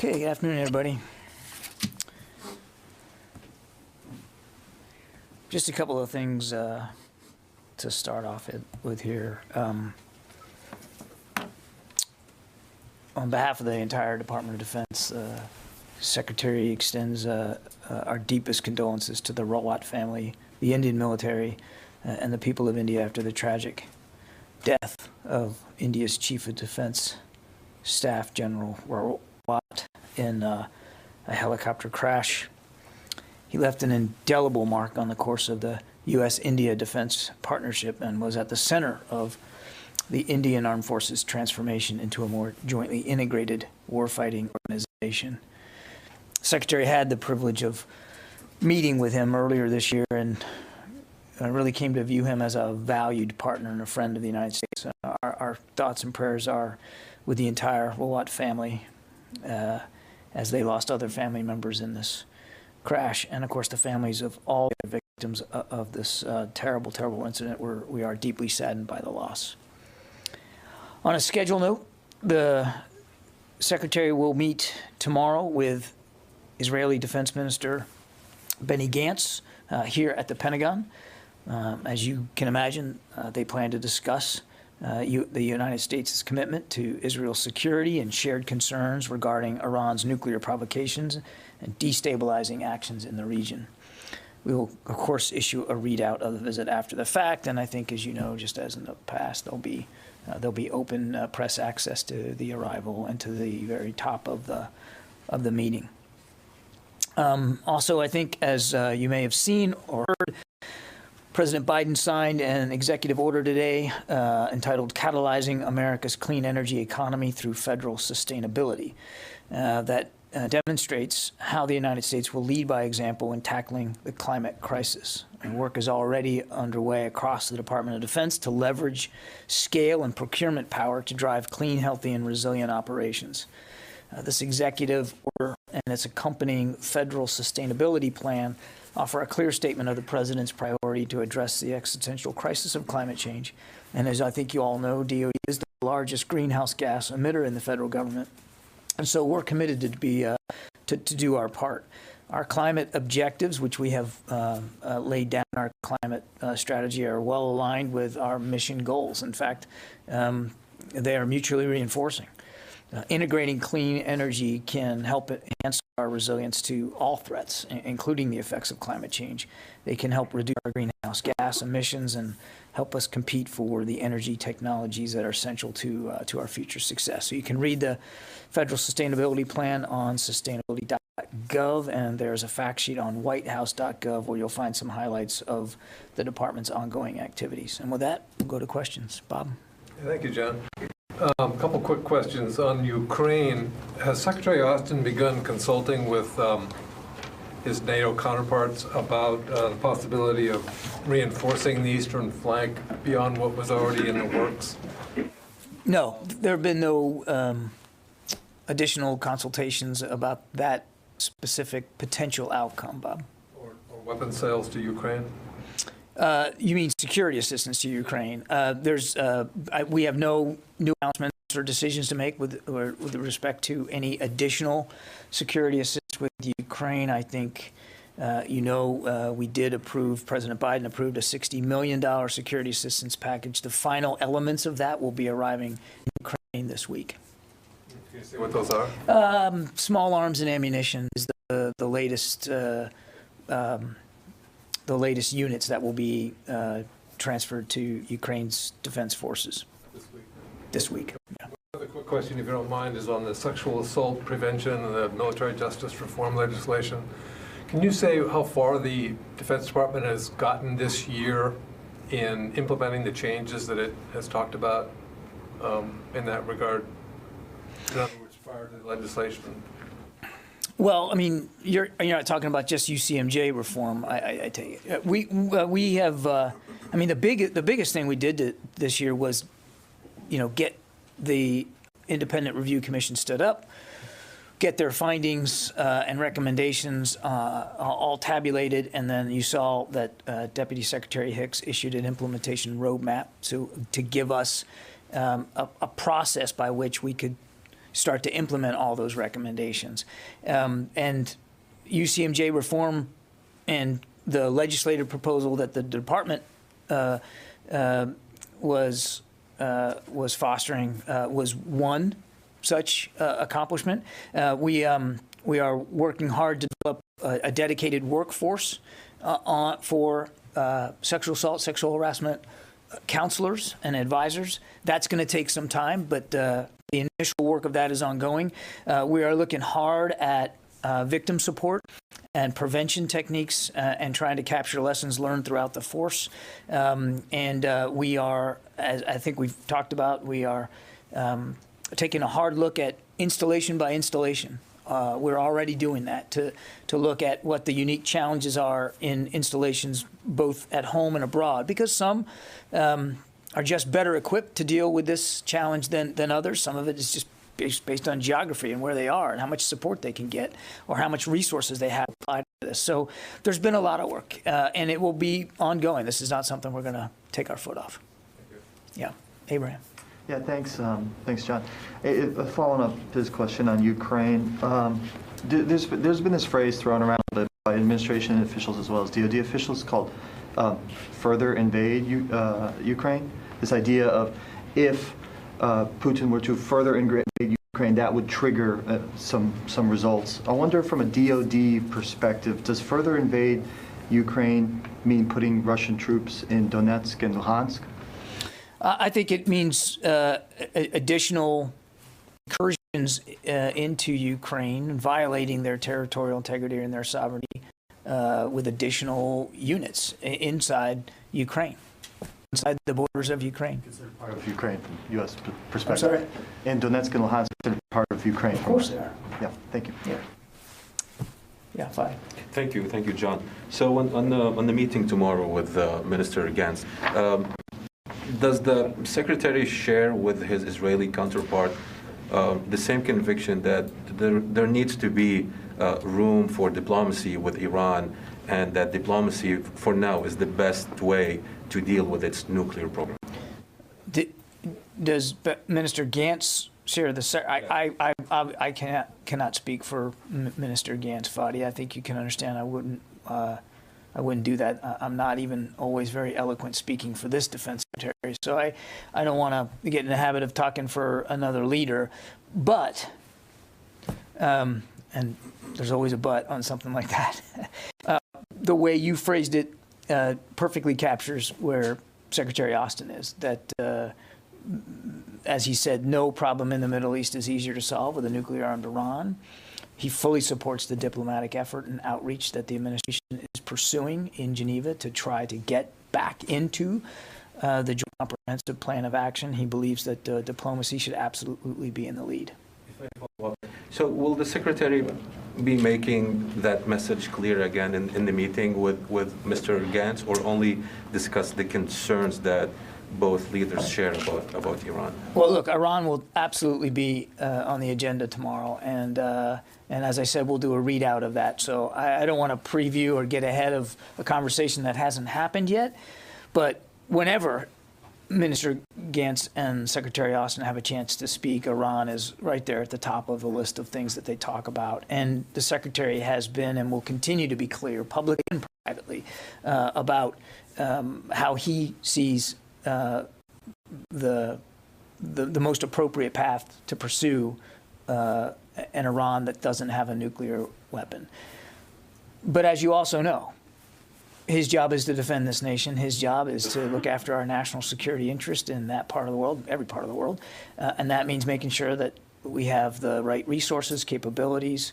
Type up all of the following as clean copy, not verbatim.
Okay, good afternoon, everybody. Just a couple of things to start off with here. On behalf of the entire Department of Defense, Secretary extends our deepest condolences to the Rawat family, the Indian military, and the people of India after the tragic death of India's Chief of Defense Staff General Rawat in a helicopter crash. He left an indelible mark on the course of the U.S.-India defense partnership and was at the center of the Indian Armed Forces transformation into a more jointly integrated warfighting organization. The Secretary had the privilege of meeting with him earlier this year, and I really came to view him as a valued partner and a friend of the United States. Our thoughts and prayers are with the entire Rawat family as they lost other family members in this crash, and of course the families of all the victims of this terrible, terrible incident. We are deeply saddened by the loss. On a schedule note, the Secretary will meet tomorrow with Israeli Defense Minister Benny Gantz here at the Pentagon. As you can imagine, they plan to discuss the United States' commitment to Israel's security and shared concerns regarding Iran's nuclear provocations and destabilizing actions in the region. We will, of course, issue a readout of the visit after the fact, and I think, as you know, just as in the past, there'll be open press access to the arrival and to the very top of the meeting. Also, I think, as you may have seen or heard, President Biden signed an executive order today entitled Catalyzing America's Clean Energy Economy Through Federal Sustainability that demonstrates how the United States will lead by example in tackling the climate crisis. And work is already underway across the Department of Defense to leverage scale and procurement power to drive clean, healthy, and resilient operations. This executive order and its accompanying federal sustainability plan offer a clear statement of the President's priority to address the existential crisis of climate change. And as I think you all know, DOE is the largest greenhouse gas emitter in the federal government. And so we're committed to do our part. Our climate objectives, which we have laid down in our climate strategy, are well aligned with our mission goals. In fact, they are mutually reinforcing. Integrating clean energy can help enhance our resilience to all threats, including the effects of climate change. They can help reduce our greenhouse gas emissions and help us compete for the energy technologies that are essential to our future success. So you can read the Federal Sustainability Plan on sustainability.gov, and there's a fact sheet on whitehouse.gov where you'll find some highlights of the department's ongoing activities. And with that, we'll go to questions. Bob? Thank you, John. A couple quick questions on Ukraine. Has Secretary Austin begun consulting with his NATO counterparts about the possibility of reinforcing the eastern flank beyond what was already in the works? No, there have been no additional consultations about that specific potential outcome, Bob. Or weapon sales to Ukraine? You mean security assistance to Ukraine? We have no new announcements or decisions to make with respect to any additional security assistance with Ukraine. I think, we did approve, President Biden approved a $60 million security assistance package. The final elements of that will be arriving in Ukraine this week. Can you say what those are? Small arms and ammunition is the latest units that will be transferred to Ukraine's defense forces this week. Yeah. Another quick question, if you don't mind, is on the sexual assault prevention and the military justice reform legislation. Can you say how far the Defense Department has gotten this year in implementing the changes that it has talked about in that regard? In other words, prior to the legislation? Well, I mean, you're not talking about just UCMJ reform. I take it. We have. I mean, the biggest thing we did this year was, get the independent review commission stood up, get their findings and recommendations all tabulated, and then you saw that Deputy Secretary Hicks issued an implementation roadmap to give us a process by which we could start to implement all those recommendations. And UCMJ reform and the legislative proposal that the department was fostering was one such accomplishment. We are working hard to develop a dedicated workforce for sexual assault, sexual harassment counselors and advisors. That's going to take some time, but the initial work of that is ongoing. We are looking hard at victim support and prevention techniques and trying to capture lessons learned throughout the force. We are, as I think we've talked about, we are taking a hard look at installation by installation. We're already doing that to look at what the unique challenges are in installations both at home and abroad, because some are just better equipped to deal with this challenge than others. Some of it is just based on geography and where they are and how much support they can get or how much resources they have applied to this. So there's been a lot of work, and it will be ongoing. This is not something we're going to take our foot off. Yeah. Abraham. Yeah, thanks, thanks, John. Following up his question on Ukraine, there's been this phrase thrown around by administration officials as well as DoD officials called "further invade Ukraine." This idea of if Putin were to further invade Ukraine, that would trigger some results. I wonder, from a DoD perspective, does further invade Ukraine mean putting Russian troops in Donetsk and Luhansk? I think it means additional incursions into Ukraine, violating their territorial integrity and their sovereignty with additional units inside Ukraine, inside the borders of Ukraine. Considered part of Ukraine from U.S. perspective. I'm sorry? And Donetsk and Luhansk are part of Ukraine. Of course they are. Yeah, thank you. Yeah. Yeah, fine. Thank you, John. So on the meeting tomorrow with Minister Gantz, does the Secretary share with his Israeli counterpart the same conviction that there needs to be room for diplomacy with Iran, and that diplomacy for now is the best way to deal with its nuclear program? Does Minister Gantz share the? I cannot speak for Minister Gantz, Fadi. I think you can understand. I wouldn't do that. I'm not even always very eloquent speaking for this defense secretary, so I don't want to get in the habit of talking for another leader. But, and there's always a but on something like that, the way you phrased it perfectly captures where Secretary Austin is, that, as he said, no problem in the Middle East is easier to solve with a nuclear-armed Iran. He fully supports the diplomatic effort and outreach that the administration is pursuing in Geneva to try to get back into the Joint Comprehensive Plan of Action. He believes that diplomacy should absolutely be in the lead. So will the Secretary be making that message clear again in the meeting with Mr. Gantz, or only discuss the concerns that both leaders share about Iran? Well, look, Iran will absolutely be on the agenda tomorrow, and as I said, we'll do a readout of that. So I don't want to preview or get ahead of a conversation that hasn't happened yet. But whenever Minister Gantz and Secretary Austin have a chance to speak, Iran is right there at the top of the list of things that they talk about. And the Secretary has been and will continue to be clear, publicly and privately, about how he sees the most appropriate path to pursue an Iran that doesn't have a nuclear weapon. But as you also know, his job is to defend this nation. His job is to look after our national security interest in that part of the world, every part of the world. And that means making sure that we have the right resources, capabilities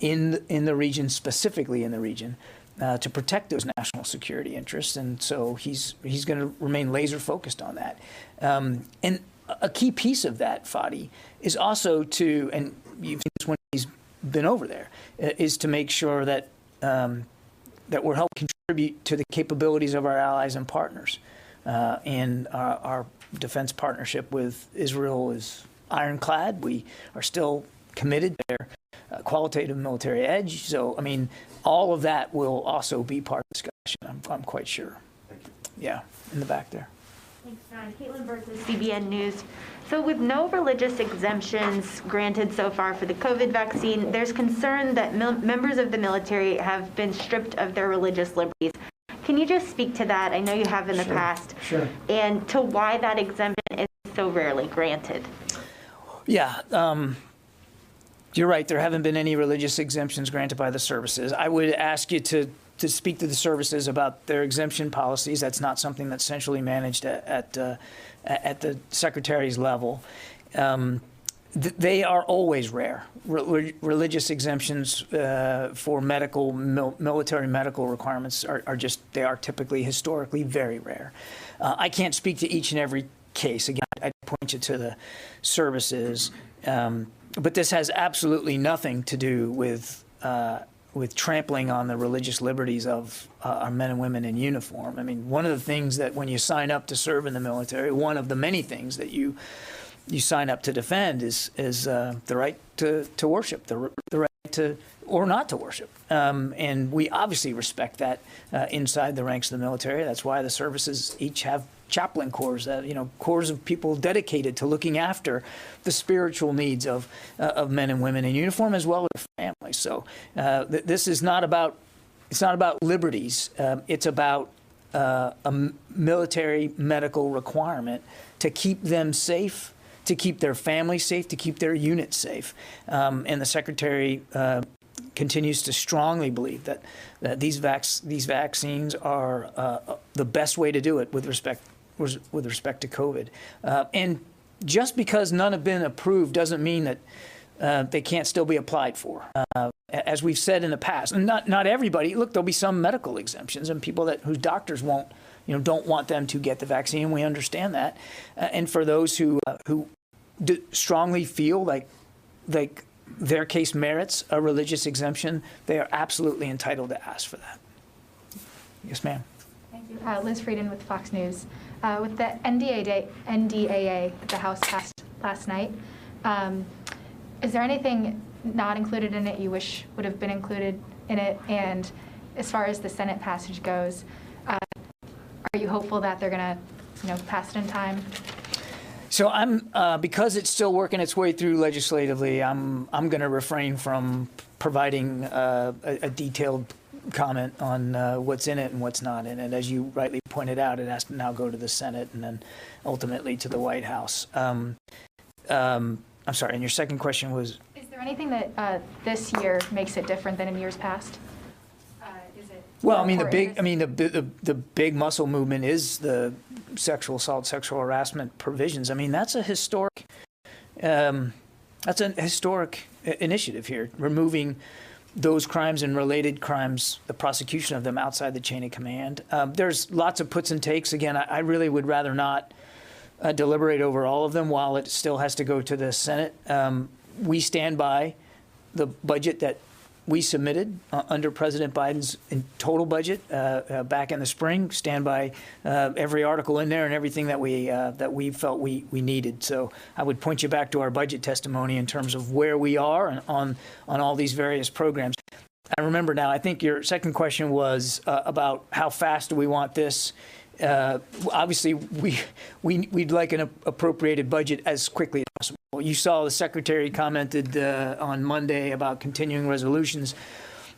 in the region, specifically in the region, to protect those national security interests. And so he's going to remain laser focused on that. And a key piece of that, Fadi, is also to, and you've seen this when he's been over there, is to make sure that that we're helping contribute to the capabilities of our allies and partners. And our defense partnership with Israel is ironclad. We are still committed to their qualitative military edge. So, I mean, all of that will also be part of the discussion, I'm quite sure. Thank you. Yeah, in the back there. Thanks, John. Caitlin Burke with CBN News. So with no religious exemptions granted so far for the COVID vaccine, there's concern that members of the military have been stripped of their religious liberties. Can you just speak to that? I know you have in the past. Sure. And to why that exemption is so rarely granted. Yeah, you're right. There haven't been any religious exemptions granted by the services. I would ask you to speak to the services about their exemption policies. That's not something that's centrally managed at the secretary's level. They are always rare. Religious exemptions for military medical requirements they are typically historically very rare. I can't speak to each and every case. Again, I'd point you to the services. But this has absolutely nothing to do with trampling on the religious liberties of our men and women in uniform. I mean, one of the things that when you sign up to serve in the military, one of the many things that you sign up to defend is the right to worship, the right to or not to worship. And we obviously respect that inside the ranks of the military. That's why the services each have chaplain corps, corps of people dedicated to looking after the spiritual needs of men and women in uniform as well as their families. So this is not about liberties. It's about a military medical requirement to keep them safe, to keep their families safe, to keep their units safe. And the Secretary continues to strongly believe that these vaccines are the best way to do it with respect to COVID. And just because none have been approved doesn't mean that they can't still be applied for. As we've said in the past, and not everybody. Look, there'll be some medical exemptions and people whose doctors don't want them to get the vaccine. We understand that. And for those who strongly feel like their case merits a religious exemption, they are absolutely entitled to ask for that. Yes, ma'am. Thank you. Liz Frieden with Fox News. With the NDAA that the House passed last night, is there anything not included in it you wish would have been included in it? And as far as the Senate passage goes, are you hopeful that they're going to, pass it in time? So I'm because it's still working its way through legislatively. I'm going to refrain from providing a detailed comment on what's in it and what's not in it. As you rightly pointed out, it has to now go to the Senate and then ultimately to the White House. I'm sorry. And your second question was? Is there anything that this year makes it different than in years past? Well, I mean, the big muscle movement is the sexual assault, sexual harassment provisions. I mean, that's a historic initiative here, removing those crimes and related crimes, the prosecution of them outside the chain of command. There's lots of puts and takes. Again, I really would rather not deliberate over all of them while it still has to go to the Senate. We stand by the budget that we submitted under President Biden's total budget back in the spring. Stand by every article in there and everything that we felt we needed. So I would point you back to our budget testimony in terms of where we are on all these various programs. I remember now. I think your second question was about how fast do we want this. Obviously, we'd like an appropriated budget as quickly as possible. You saw the Secretary commented on Monday about continuing resolutions.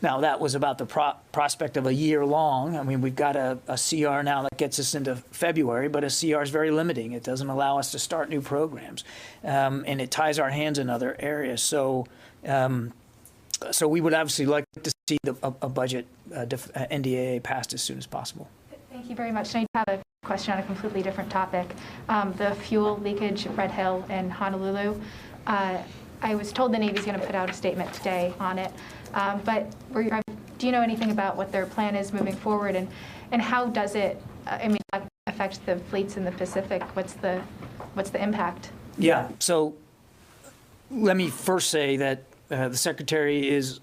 Now, that was about the prospect of a year long. I mean, we've got a CR now that gets us into February, but a CR is very limiting. It doesn't allow us to start new programs, and it ties our hands in other areas. So we would obviously like to see a budget NDAA passed as soon as possible. Thank you very much. And I have a question on a completely different topic. The fuel leakage at Red Hill in Honolulu. I was told the Navy's going to put out a statement today on it. But do you know anything about what their plan is moving forward, and how does it affect the fleets in the Pacific? What's the impact? Yeah. So let me first say that the Secretary is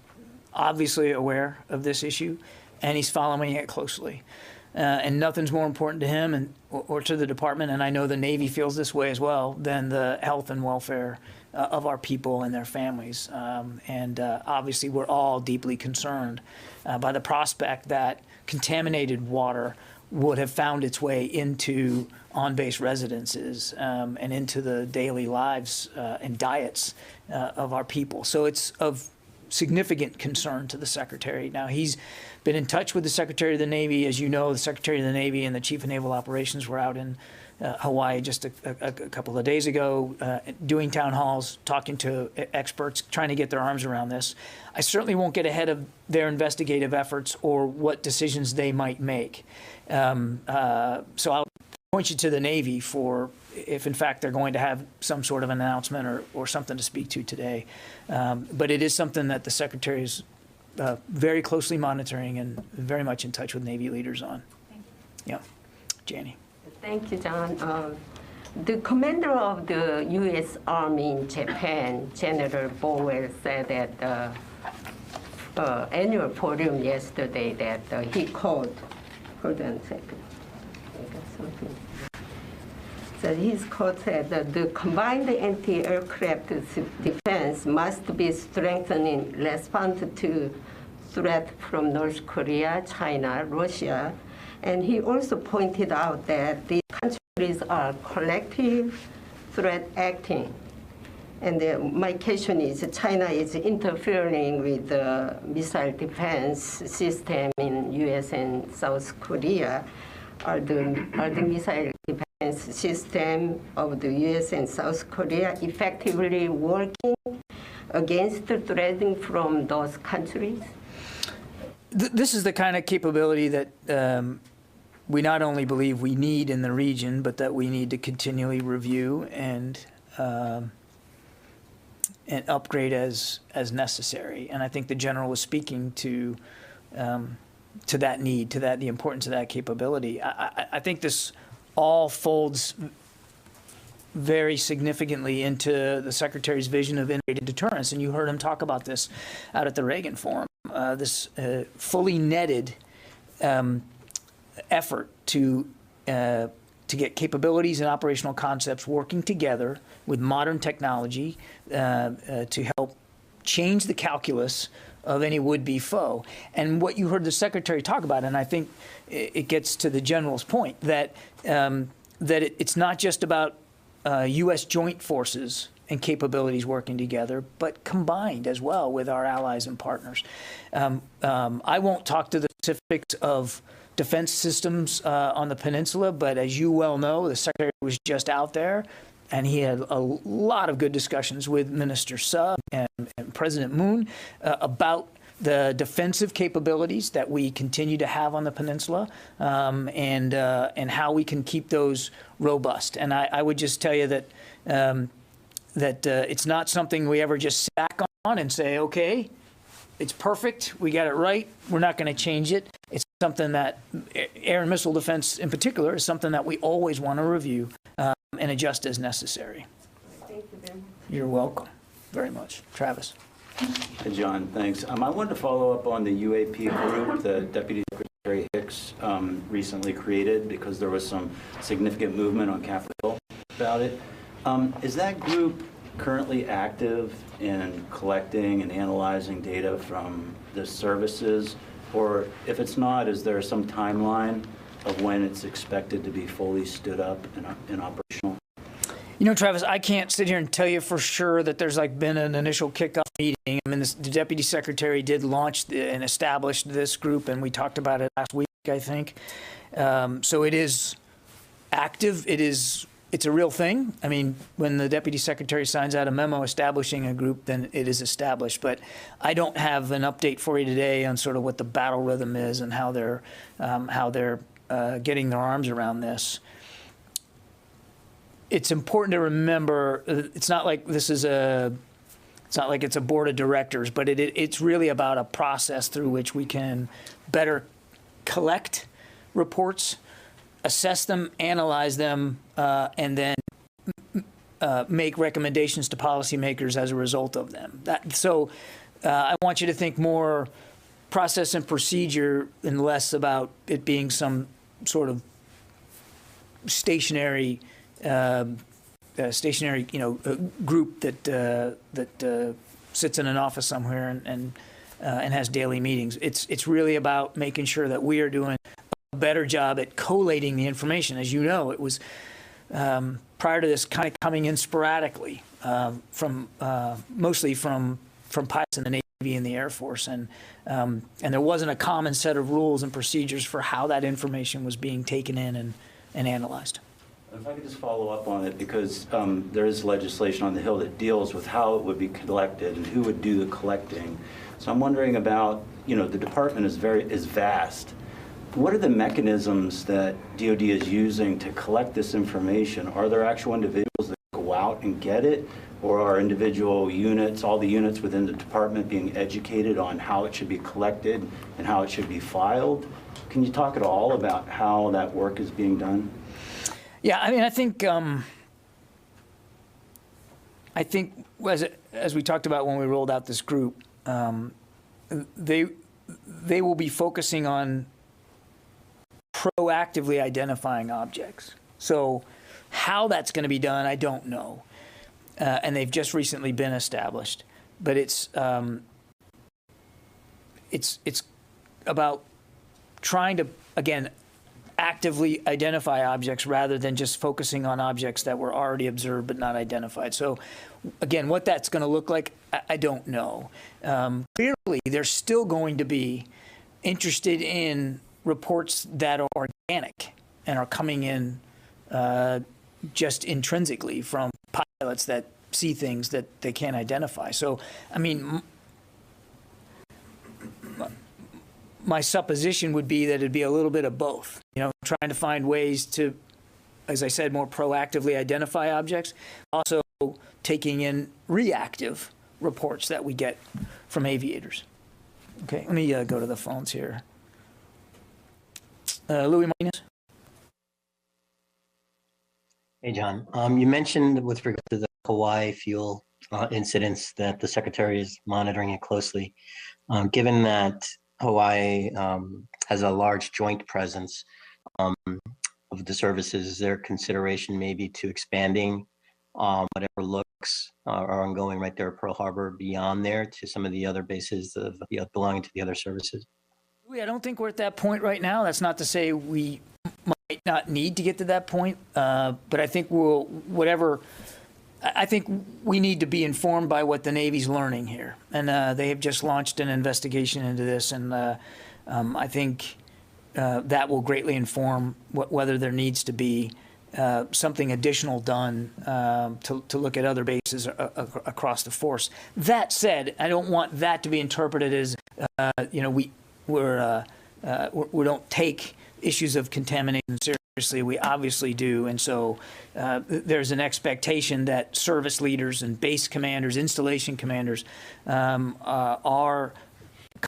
obviously aware of this issue, and he's following it closely. And nothing's more important to him or to the department, and I know the Navy feels this way as well, than the health and welfare of our people and their families. And obviously, we're all deeply concerned by the prospect that contaminated water would have found its way into on-base residences and into the daily lives and diets of our people. So it's of significant concern to the Secretary. Now, he's been in touch with the Secretary of the Navy. As you know, the Secretary of the Navy and the Chief of Naval Operations were out in Hawaii just a couple of days ago, doing town halls, talking to experts, trying to get their arms around this. I certainly won't get ahead of their investigative efforts or what decisions they might make. So I'll point you to the Navy for if, in fact, they're going to have some sort of announcement or something to speak to today. But it is something that the Secretary is very closely monitoring and very much in touch with Navy leaders on. Thank you. Yeah. Janie. Thank you, John. The commander of the U.S. Army in Japan, General Bowell, said at the annual forum yesterday that he called, hold on a second, I got something. So his quote said that the combined anti-aircraft defense must be strengthened in response to threat from North Korea, China, Russia. And he also pointed out that these countries are collective threat acting. And my question is, China is interfering with the missile defense system in U.S. and South Korea. Are the missile defense system of the U.S. and South Korea effectively working against the threat from those countries? This is the kind of capability that we not only believe we need in the region, but that we need to continually review and upgrade as necessary. And I think the general was speaking to that need, to that the importance of that capability. I think this all folds very significantly into the Secretary's vision of integrated deterrence, and you heard him talk about this out at the Reagan Forum. This fully netted effort to get capabilities and operational concepts working together with modern technology to help change the calculus of any would-be foe. And what you heard the Secretary talk about, and I think it gets to the General's point, that it's not just about U.S. joint forces and capabilities working together, but combined as well with our allies and partners. I won't talk to the specifics of defense systems on the peninsula, but as you well know, the Secretary was just out there, and he had a lot of good discussions with Minister Suh and President Moon about the defensive capabilities that we continue to have on the peninsula, and how we can keep those robust. And I would just tell you that it's not something we ever just sit back on and say, okay, it's perfect, we got it right, we're not going to change it. It's something that air and missile defense in particular is something that we always want to review and adjust as necessary. Thank you very much. You're welcome very much. Travis. Hey, John, thanks. I wanted to follow up on the UAP group that Deputy Secretary Hicks recently created, because there was some significant movement on Capitol Hill about it. Is that group currently active in collecting and analyzing data from the services? Or if it's not, is there some timeline of when it's expected to be fully stood up and operational? You know, Travis, I can't sit here and tell you for sure that there's been an initial kickoff meeting. I mean, the Deputy Secretary did launch and establish this group, and we talked about it last week, I think. So it is active. It's a real thing. I mean, when the Deputy Secretary signs out a memo establishing a group, then it is established. But I don't have an update for you today on sort of what the battle rhythm is and how they're getting their arms around this. It's important to remember, it's not like it's a board of directors, but it's really about a process through which we can better collect reports, assess them, analyze them, and then make recommendations to policymakers as a result of them. So I want you to think more process and procedure and less about it being some sort of stationary group that sits in an office somewhere and has daily meetings. It's really about making sure that we are doing a better job at collating the information. As you know, it was prior to this kind of coming in sporadically mostly from pilots in the Navy and the Air Force, and there wasn't a common set of rules and procedures for how that information was being taken in and analyzed. If I could just follow up on it, because there is legislation on the Hill that deals with how it would be collected and who would do the collecting. So I'm wondering about, the department is vast. What are the mechanisms that DoD is using to collect this information? Are there actual individuals that go out and get it? Or are individual units, all the units within the department, being educated on how it should be collected and how it should be filed? Can you talk at all about how that work is being done? Yeah, I mean, I think as we talked about when we rolled out this group, they will be focusing on proactively identifying objects. So how that's going to be done, I don't know. And they've just recently been established. But it's about trying to, again, actively identify objects rather than just focusing on objects that were already observed but not identified. So again, what that's going to look like, I don't know. Clearly, they're still going to be interested in reports that are organic and are coming in just intrinsically from pilots that see things that they can't identify. So, I mean, my supposition would be that it'd be a little bit of both, trying to find ways to, as I said, more proactively identify objects, also taking in reactive reports that we get from aviators. Okay, let me go to the phones here. Louis Martinez. Hey, John. You mentioned with regard to the Hawaii fuel incidents that the Secretary is monitoring it closely. Given that Hawaii has a large joint presence of the services, is there consideration maybe to expanding whatever looks are ongoing right there at Pearl Harbor beyond there to some of the other bases belonging to the other services? I don't think we're at that point right now. That's not to say we might not need to get to that point, but I think I think we need to be informed by what the Navy's learning here. And they have just launched an investigation into this, and I think that will greatly inform whether there needs to be something additional done to look at other bases across the force. That said, I don't want that to be interpreted as, we don't take issues of contamination seriously. We obviously do, and so there's an expectation that service leaders and base commanders, installation commanders, are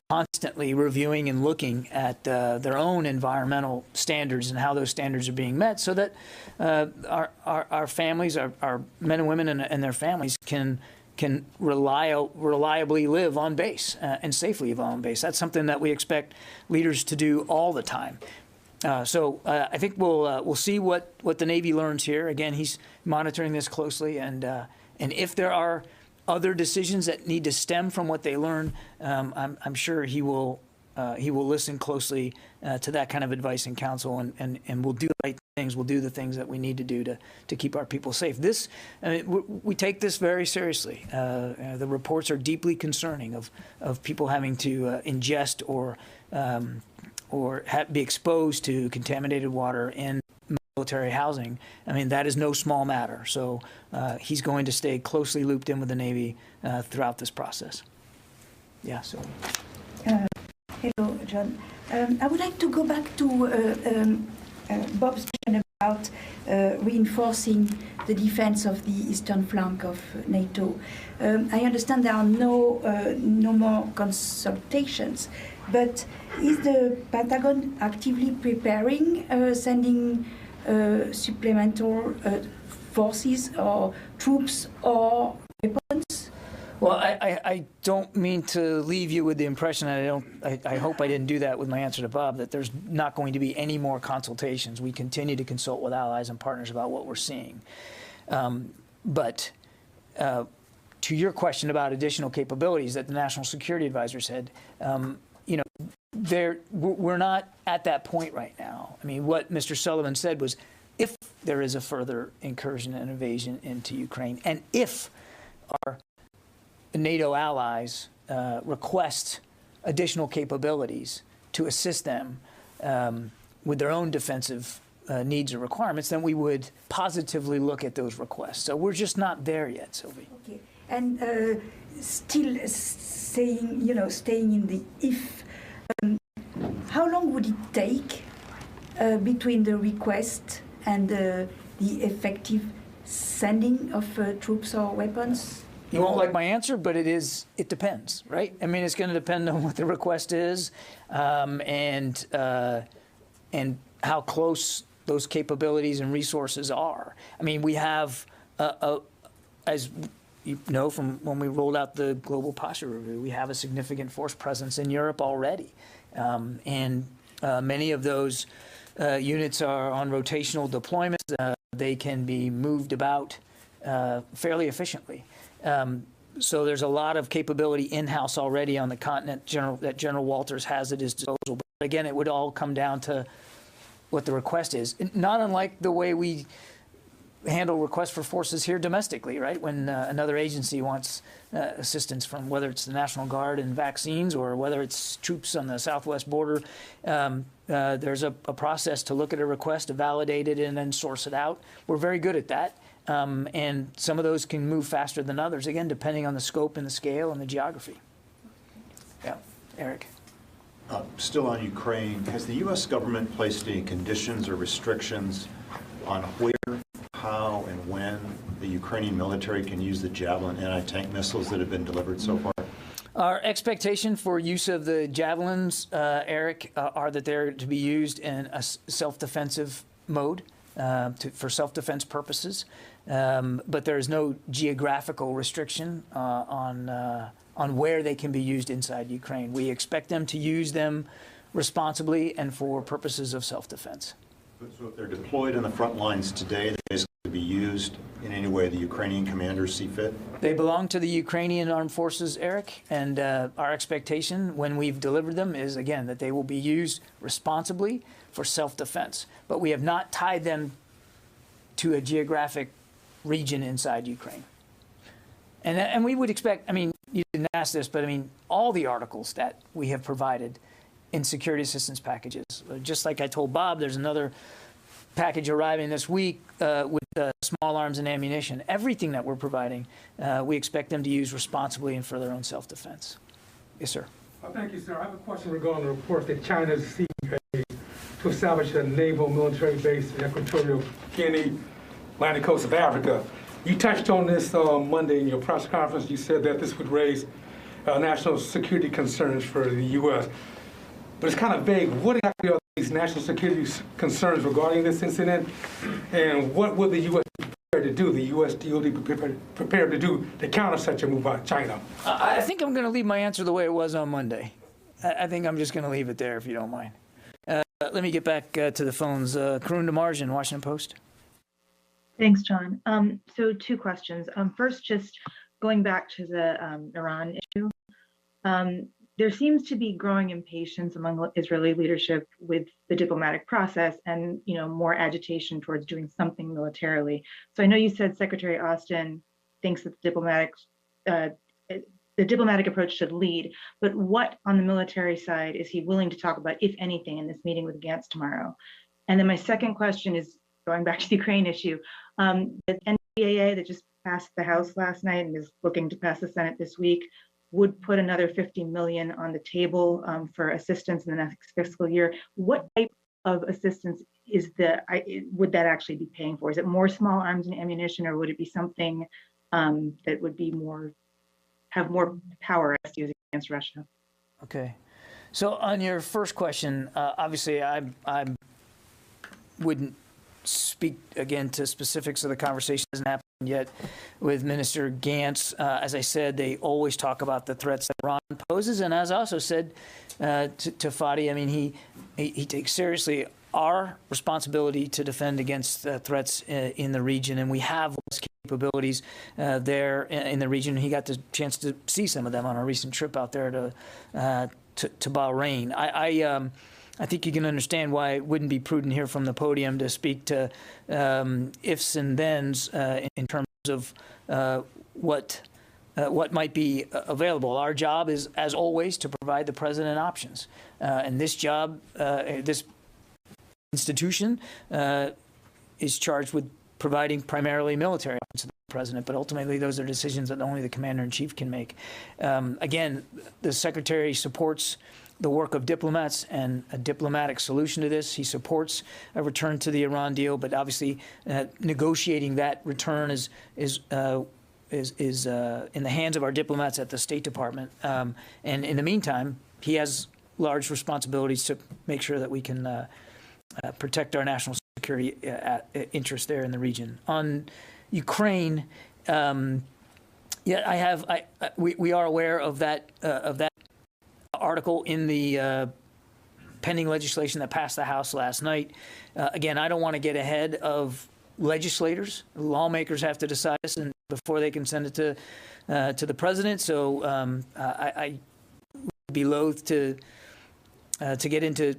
constantly reviewing and looking at their own environmental standards and how those standards are being met, so that our families, our men and women and their families can reliably live on base and safely live on base. That's something that we expect leaders to do all the time. So I think we'll see what the Navy learns here. Again, he's monitoring this closely, and if there are other decisions that need to stem from what they learn, I'm sure he will listen closely to that kind of advice and counsel, and we'll do the right things. We'll do the things that we need to do to keep our people safe. We take this very seriously. The reports are deeply concerning of people having to ingest or be exposed to contaminated water in military housing. I mean, that is no small matter. So he's going to stay closely looped in with the Navy throughout this process. Yeah, so. Hello, John. I would like to go back to Bob's question about reinforcing the defense of the eastern flank of NATO. I understand there are no more consultations, but is the Pentagon actively preparing sending supplemental forces or troops or weapons? Well, I don't mean to leave you with the impression, I hope I didn't do that with my answer to Bob, that there's not going to be any more consultations. We continue to consult with allies and partners about what we're seeing. But to your question about additional capabilities that the National Security Advisor said, we're not at that point right now. I mean, what Mr. Sullivan said was, if there is a further incursion and invasion into Ukraine, and if our NATO allies request additional capabilities to assist them with their own defensive needs or requirements, then we would positively look at those requests. So we're just not there yet, Sylvie. Okay. And still staying in the if, how long would it take between the request and the effective sending of troops or weapons? You won't like my answer, but it depends, right? I mean, it's going to depend on what the request is and how close those capabilities and resources are. I mean, we have, as you know from when we rolled out the Global Posture Review, we have a significant force presence in Europe already. And many of those units are on rotational deployments. They can be moved about fairly efficiently. So there's a lot of capability in-house already on the continent that General Walters has at his disposal. But again, it would all come down to what the request is. Not unlike the way we handle requests for forces here domestically, right? When another agency wants assistance from, whether it's the National Guard and vaccines or whether it's troops on the southwest border, there's a process to look at a request, to validate it, and then source it out. We're very good at that. And some of those can move faster than others, again, depending on the scope and the scale and the geography. Yeah, Eric. Still on Ukraine, has the U.S. government placed any conditions or restrictions on where, how, and when the Ukrainian military can use the Javelin anti-tank missiles that have been delivered so far? Our expectation for use of the Javelins, Eric, are that they're to be used in a self-defensive mode for self-defense purposes. But there is no geographical restriction on where they can be used inside Ukraine. We expect them to use them responsibly and for purposes of self-defense. So if they're deployed in the front lines today, they basically be used in any way the Ukrainian commanders see fit? They belong to the Ukrainian armed forces, Eric, and our expectation when we've delivered them is, again, that they will be used responsibly for self-defense. But we have not tied them to a geographic region inside Ukraine. And we would expect, I mean, you didn't ask this, but I mean, all the articles that we have provided in security assistance packages, just like I told Bob, there's another package arriving this week with small arms and ammunition. Everything that we're providing, we expect them to use responsibly and for their own self-defense. Yes, sir. Thank you, sir. I have a question regarding the report that China is seeking to establish a naval military base in Equatorial Guinea, Atlantic coast of Africa. You touched on this Monday in your press conference. You said that this would raise national security concerns for the U.S. But it's kind of vague. What exactly are these national security concerns regarding this incident? And what would the U.S. be prepared to do, the U.S. DOD be prepared to do to counter such a move by China? I think I'm going to leave my answer the way it was on Monday. I think I'm just going to leave it there, if you don't mind. Let me get back to the phones. Karun Demarjan, Washington Post. Thanks, John. So two questions. First, just going back to the Iran issue. There seems to be growing impatience among Israeli leadership with the diplomatic process and, more agitation towards doing something militarily. So I know you said Secretary Austin thinks that the diplomatic approach should lead, but what on the military side is he willing to talk about, if anything, in this meeting with Gantz tomorrow? And then my second question is going back to the Ukraine issue. The NDAA that just passed the House last night and is looking to pass the Senate this week would put another $50 million on the table for assistance in the next fiscal year. What type of assistance would that actually be paying for? Is it more small arms and ammunition, or would it be something that would be have more power as used against Russia? Okay. So on your first question, obviously I wouldn't speak again to specifics of the conversation. Hasn't happened yet with Minister Gantz. As I said, they always talk about the threats that Iran poses, and as I also said to Fadi, I mean, he takes seriously our responsibility to defend against threats in the region, and we have capabilities there in the region. He got the chance to see some of them on a recent trip out there to Bahrain. I think you can understand why it wouldn't be prudent here from the podium to speak to ifs and thens in terms of what might be available. Our job is, as always, to provide the president options. And this job, this institution is charged with providing primarily military options to the president, but ultimately those are decisions that only the commander-in-chief can make. Again, the secretary supports the work of diplomats and a diplomatic solution to this. He supports a return to the Iran deal, but obviously negotiating that return is in the hands of our diplomats at the State Department. And in the meantime, he has large responsibilities to make sure that we can protect our national security interests there in the region. On Ukraine, we are aware of that article in the pending legislation that passed the House last night. Again, I don't want to get ahead of legislators. Lawmakers have to decide this and before they can send it to the president. So I would be loath to get into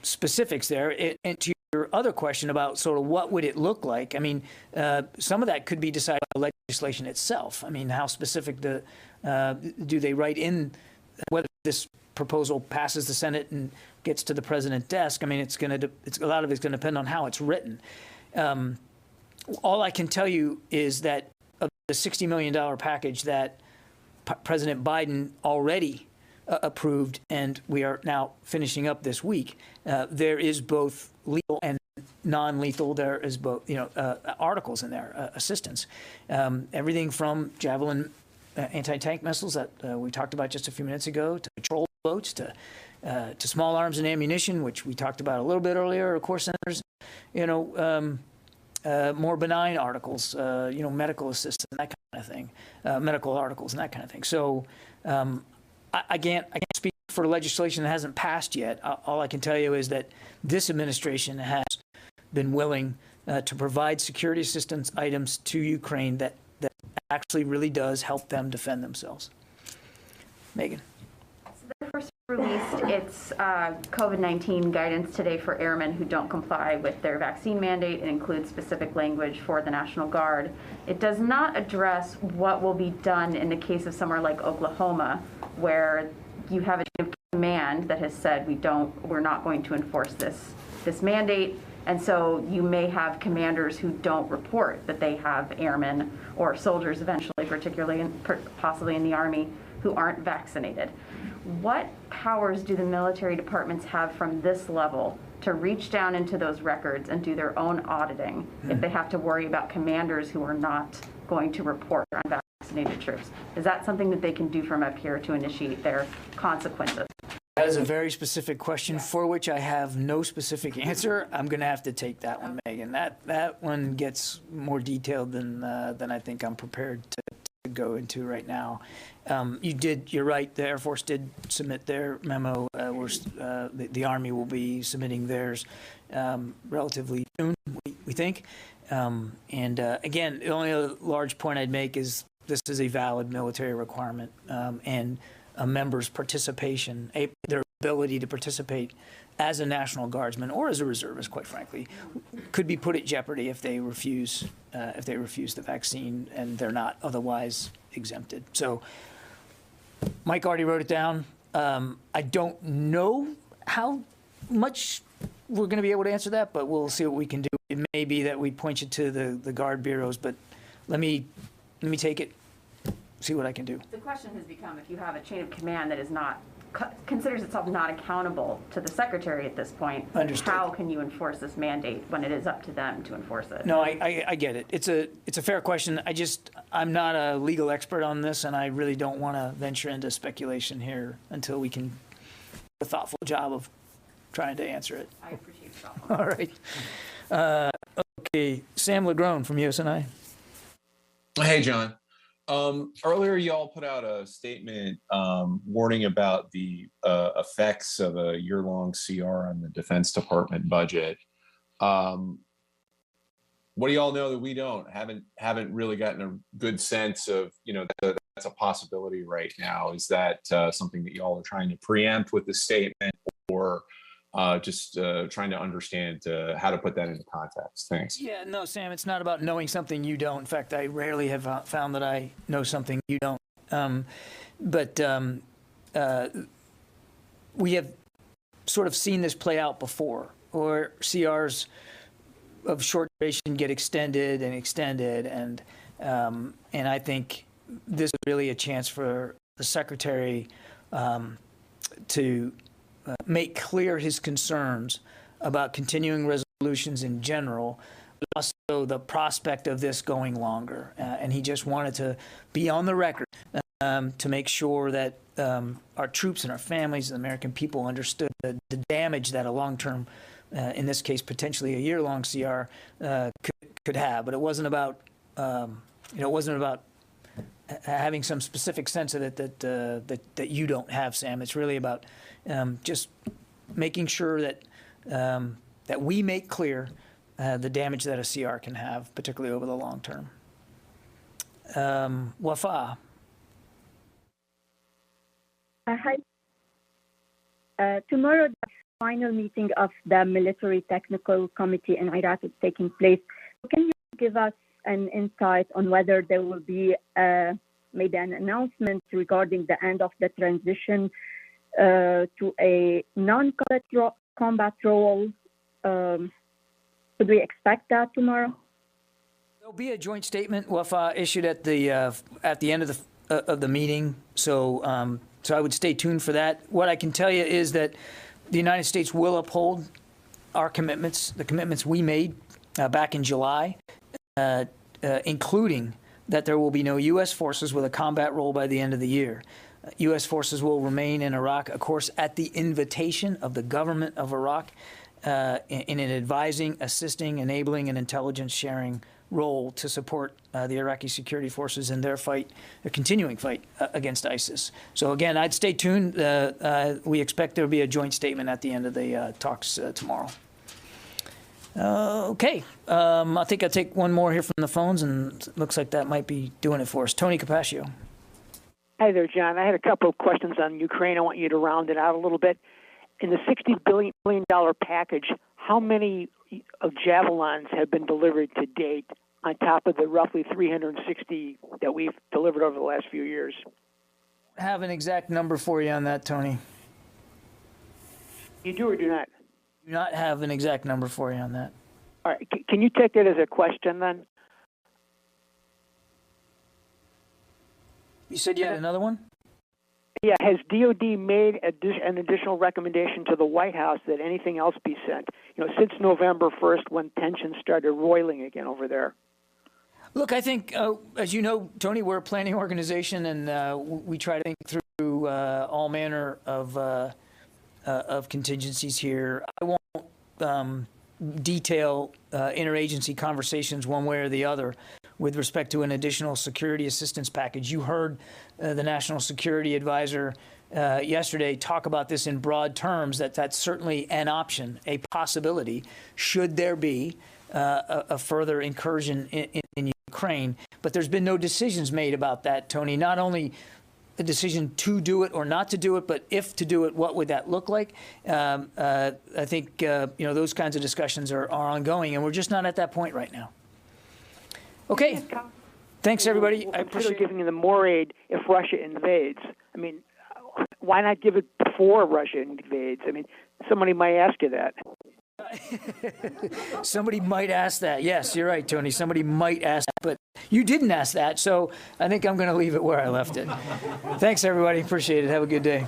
specifics there. And to your other question about sort of what would it look like, I mean, some of that could be decided by legislation itself. I mean, how specific do they write in whether this proposal passes the Senate and gets to the president's desk? I mean, a lot of it's going to depend on how it's written. All I can tell you is that of the $60 million package that President Biden already approved, and we are now finishing up this week, there is both lethal and non-lethal. There is both, articles in there, assistance, everything from Javelin anti-tank missiles that we talked about just a few minutes ago, to patrol boats, to small arms and ammunition, which we talked about a little bit earlier. Of course, and there's, more benign articles, medical assistance and that kind of thing, medical articles and that kind of thing. So I can't speak for legislation that hasn't passed yet. All I can tell you is that this administration has been willing to provide security assistance items to Ukraine that actually really does help them defend themselves. Megan. So they first released its COVID-19 guidance today for airmen who don't comply with their vaccine mandate. It includes specific language for the National Guard. It does not address what will be done in the case of somewhere like Oklahoma, where you have a chain of command that has said we're not going to enforce this mandate. And so you may have commanders who don't report that they have airmen or soldiers eventually, particularly possibly in the Army, who aren't vaccinated. What powers do the military departments have from this level to reach down into those records and do their own auditing if they have to worry about commanders who are not going to report on vaccinated troops? Is that something that they can do from up here to initiate their consequences? That is a very specific question for which I have no specific answer. I'm going to have to take that one, Megan. That one gets more detailed than I think I'm prepared to go into right now. You're right. The Air Force did submit their memo. The Army will be submitting theirs relatively soon, we think. Again, the only other large point I'd make is this is a valid military requirement, and a member's participation, their ability to participate as a National Guardsman or as a reservist, quite frankly, could be put at jeopardy if they refuse the vaccine and they're not otherwise exempted. So Mike already wrote it down. I don't know how much we're going to be able to answer that, but we'll see what we can do. It may be that we point you to the guard bureaus, but let me take it, see what I can do. The question has become, if you have a chain of command that is not considers itself not accountable to the secretary at this point, Understood. How can you enforce this mandate when it is up to them to enforce it? No, I get it. It's a fair question. I'm not a legal expert on this, and I really don't want to venture into speculation here until we can do a thoughtful job of trying to answer it. I appreciate the thoughtfulness. All right. Okay, Sam Legrone from USNI. Hey, John. Earlier, y'all put out a statement warning about the effects of a year-long CR on the Defense Department budget. what do y'all know that we don't? Haven't really gotten a good sense of, that's a possibility right now. Is that something that y'all are trying to preempt with the statement, or just trying to understand how to put that into context? Thanks. Yeah, no, Sam, it's not about knowing something you don't. In fact, I rarely have found that I know something you don't. But we have sort of seen this play out before, or CRs of short duration get extended and extended, and I think this is really a chance for the Secretary to make clear his concerns about continuing resolutions in general, but also the prospect of this going longer. And he just wanted to be on the record to make sure that our troops and our families and the American people understood the damage that a long-term, in this case, potentially a year-long CR could have. But it wasn't about, it wasn't about having some specific sense of it that you don't have, Sam. It's really about just making sure that that we make clear the damage that a CR can have, particularly over the long term. Wafa. Hi. Tomorrow, the final meeting of the Military Technical Committee in Iraq is taking place. Can you give us an insight on whether there will be maybe an announcement regarding the end of the transition to a non-combat role? Could we expect that tomorrow? There'll be a joint statement, Wafa, issued at the end of the meeting. So I would stay tuned for that. What I can tell you is that the United States will uphold our commitments, the commitments we made back in July, including that there will be no U.S. forces with a combat role by the end of the year. U.S. forces will remain in Iraq, of course, at the invitation of the government of Iraq, in an advising, assisting, enabling, and intelligence sharing role to support the Iraqi security forces in their fight, their continuing fight against ISIS. So again, I'd stay tuned. We expect there will be a joint statement at the end of the talks tomorrow. Okay, I think I'll take one more here from the phones, and it looks like that might be doing it for us. Tony Capaccio. Hi there, John. I had a couple of questions on Ukraine. I want you to round it out a little bit. In the $60 billion package, how many of Javelins have been delivered to date on top of the roughly 360 that we've delivered over the last few years? I have an exact number for you on that, Tony. You do or do not? Do not have an exact number for you on that. All right. Can you take that as a question then? You said you had another one? Yeah. Has DOD made an additional recommendation to the White House that anything else be sent? Since November 1st, when tensions started roiling again over there. Look, I think, as you know, Tony, we're a planning organization, and we try to think through all manner of contingencies here. I won't detail interagency conversations one way or the other with respect to an additional security assistance package. You heard the National Security Advisor yesterday talk about this in broad terms, that's certainly an option, a possibility, should there be a further incursion in Ukraine. But there's been no decisions made about that, Tony. Not only a decision to do it or not to do it, but if to do it, what would that look like? I think those kinds of discussions are ongoing, and we're just not at that point right now. Okay. Thanks, everybody. I appreciate giving them more aid if Russia invades. I mean, why not give it before Russia invades? I mean, somebody might ask you that. Somebody might ask that. Yes, you're right, Tony. Somebody might ask that, but you didn't ask that, so I think I'm going to leave it where I left it. Thanks, everybody. Appreciate it. Have a good day.